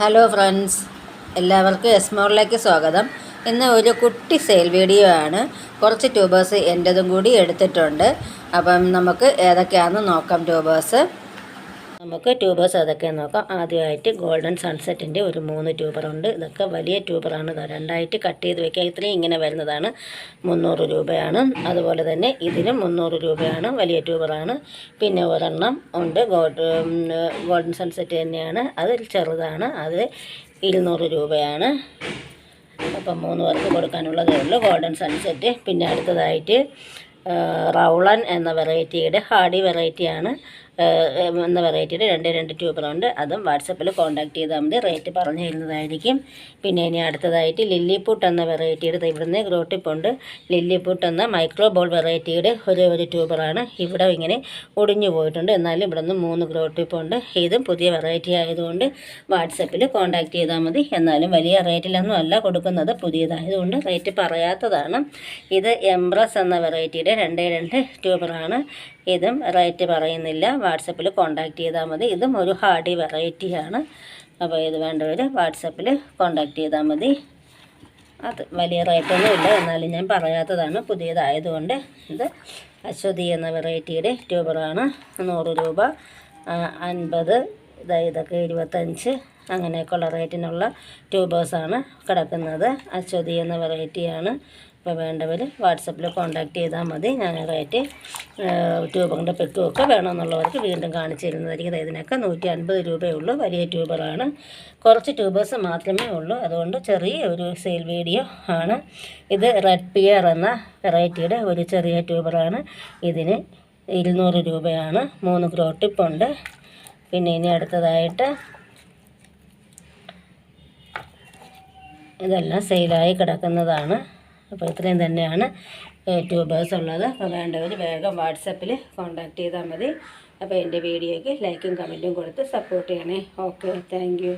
Hello friends, എല്ലാവർക്കും എസ്മോളിലേക്ക് സ്വാഗതം. ഇന്ന് ഒരു കുട്ടി സെയിൽ വീഡിയോ ആണ്. കുറച്ച് ട്യൂബേഴ്സ് എൻ്റെതും കൂടി എടുത്തിട്ടുണ്ട്. അപ്പം നമുക്ക് ഏതൊക്കെയാണെന്ന് നോക്കാം. ട്യൂബേഴ്സ് ഏതൊക്കെയാണെന്ന് നോക്കാം. ആദ്യമായിട്ട് ഗോൾഡൻ സൺസെറ്റിൻ്റെ ഒരു 3 ട്യൂബറുണ്ട്. ഇതൊക്കെ വലിയ ട്യൂബറാണ്. രണ്ടായിട്ട് കട്ട് ചെയ്ത് വയ്ക്കുക. ഇത്രയും ഇങ്ങനെ വരുന്നതാണ് 300 രൂപയാണ്. അതുപോലെ തന്നെ ഇതിനും 300 രൂപയാണ്. വലിയ ട്യൂബറാണ്. പിന്നെ ഒരെണ്ണം ഉണ്ട് ഗോൾഡൻ സൺസെറ്റ് തന്നെയാണ്. അത് ചെറുതാണ്. അത് 200 രൂപയാണ്. അപ്പം 3 പേർക്ക് കൊടുക്കാനുള്ളതേ ഉള്ളൂ ഗോൾഡൻ സൺസെറ്റ്. പിന്നെ അടുത്തതായിട്ട് റൗളൻ എന്ന വെറൈറ്റിയുടെ ഹാർഡി വെറൈറ്റിയാണ് എന്ന വെറൈറ്റിയുടെ 2 ട്യൂബറുണ്ട്. അതും വാട്സപ്പിൽ കോൺടാക്ട് ചെയ്താൽ മതി. റേറ്റ് പറഞ്ഞു തരുന്നതായിരിക്കും. പിന്നെ ഇനി അടുത്തതായിട്ട് ലില്ലിപ്പൂട്ട് എന്ന വെറൈറ്റിയുടെ ഇവിടുന്ന് ഗ്രോട്ടിപ്പുണ്ട്. ലില്ലിപ്പൂട്ട് എന്ന മൈക്രോ ബോൾ വെറൈറ്റിയുടെ ഒരു ട്യൂബറാണ്. ഇവിടെ ഇങ്ങനെ ഒടിഞ്ഞു പോയിട്ടുണ്ട്. എന്നാലും ഇവിടെ നിന്ന് 3 ഗ്രോട്ടിപ്പുണ്ട്. ഇതും പുതിയ വെറൈറ്റി ആയതുകൊണ്ട് വാട്സപ്പിൽ കോൺടാക്ട് ചെയ്താൽ മതി. എന്നാലും വലിയ റേറ്റിലൊന്നും അല്ല കൊടുക്കുന്നത്. പുതിയതായതുകൊണ്ട് റേറ്റ് പറയാത്തതാണ്. ഇത് എംബ്രസ് എന്ന വെറൈറ്റിയുടെ 2 ട്യൂബറാണ്. ഇതും റേറ്റ് പറയുന്നില്ല. വാട്സപ്പിൽ കോൺടാക്ട് ചെയ്താൽ മതി. ഇതും ഒരു ഹാർഡി വെറൈറ്റിയാണ്. അപ്പോൾ ഇത് വേണ്ടവർ വാട്സപ്പിൽ കോൺടാക്ട് ചെയ്താൽ മതി. അത് വലിയ റേറ്റൊന്നും ഇല്ല, എന്നാലും ഞാൻ പറയാത്തതാണ് പുതിയതായതുകൊണ്ട്. ഇത് അശ്വതി എന്ന വെറൈറ്റിയുടെ ട്യൂബറാണ്. 100 രൂപ, 50, ഇതൊക്കെ 25, അങ്ങനെയൊക്കെയുള്ള റേറ്റിനുള്ള ട്യൂബേഴ്സാണ് കിടക്കുന്നത്. അശ്വതി എന്ന വെറൈറ്റിയാണ്. അപ്പോൾ വേണ്ടവർ വാട്സപ്പിൽ കോൺടാക്ട് ചെയ്താൽ മതി. ഞാൻ റേറ്റ് ട്യൂബറിൻ്റെ പെക്കുമൊക്കെ വേണമെന്നുള്ളവർക്ക് വീണ്ടും കാണിച്ചു തരുന്നതായിരിക്കും. ഇതിനൊക്കെ 150 രൂപയേ ഉള്ളൂ. വലിയ ട്യൂബറാണ്. കുറച്ച് ട്യൂബേഴ്സ് മാത്രമേ ഉള്ളൂ. അതുകൊണ്ട് ചെറിയ ഒരു സെയിൽ വീഡിയോ ആണ്. ഇത് റെഡ് പിയർ എന്ന വെറൈറ്റിയുടെ ഒരു ചെറിയ ട്യൂബറാണ്. ഇതിന് 200 രൂപയാണ്. 3 ഗ്രോട്ടിപ്പുണ്ട്. പിന്നെ ഇനി അടുത്തതായിട്ട് ഇതെല്ലാം സെയിലായി കിടക്കുന്നതാണ്. അപ്പോൾ ഇത്രയും തന്നെയാണ് ട്യൂബേഴ്സ് ഉള്ളത്. അപ്പോൾ വേണ്ടവർ വേഗം വാട്സപ്പിൽ കോൺടാക്ട് ചെയ്താൽ മതി. അപ്പോൾ എൻ്റെ വീഡിയോയ്ക്ക് ലൈക്കും കമൻറ്റും കൊടുത്ത് സപ്പോർട്ട് ചെയ്യണേ. Okay, thank you.